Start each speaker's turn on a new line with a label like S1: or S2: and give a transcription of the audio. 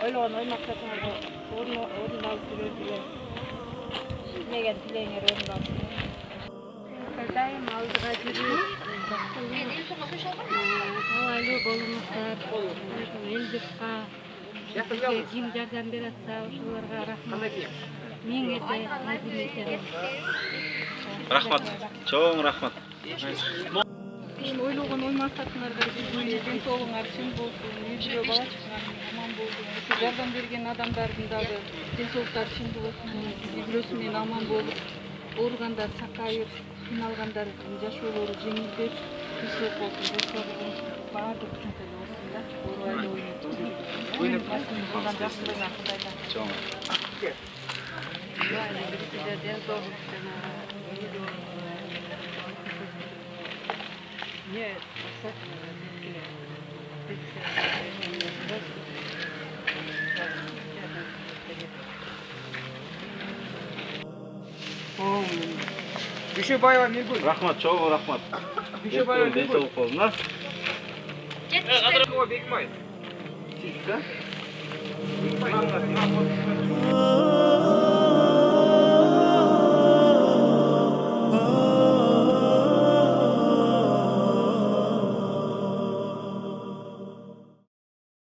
S1: Ойлогон максатыңызды орындалып жүрөсүзбү? Tilеген тилегиңер орындалсын. Дайым алдыга жүрүп, абайлуу болуңуздар, эл журтка ким жардам берип атса, ошолорго рахмат. Миң эсе мадин этем.
S2: Рахмат. Чоң рахмат.
S1: Ойлогон ой максатыңарга жетүүгө ден соолугуңар чың болсун, үйдө бала чакаңар аман болсун. Жардам берген адамдардын дагы ден соолуктары чындуу болсун, үй бүлөсү менен аман болуп, ооругандар сакайып, кыйналгандардын жашоолору жеңилдеп, тынчтык болсун. Достордун баардык ушунча болсун да. Оорубай ойнойт. Басым кылган жакшылыгына Кудайдан.
S2: Чоң.
S1: Ден соолук жана Нет,
S3: Дүйшөбаева Миргүл.
S2: Рахмат, чоң рахмат.
S3: Дүйшөбаева
S2: Ден
S3: Миргүл.
S2: соолук болуңар.
S3: Бекмай.
S2: Сиз да?
S3: Бекмай.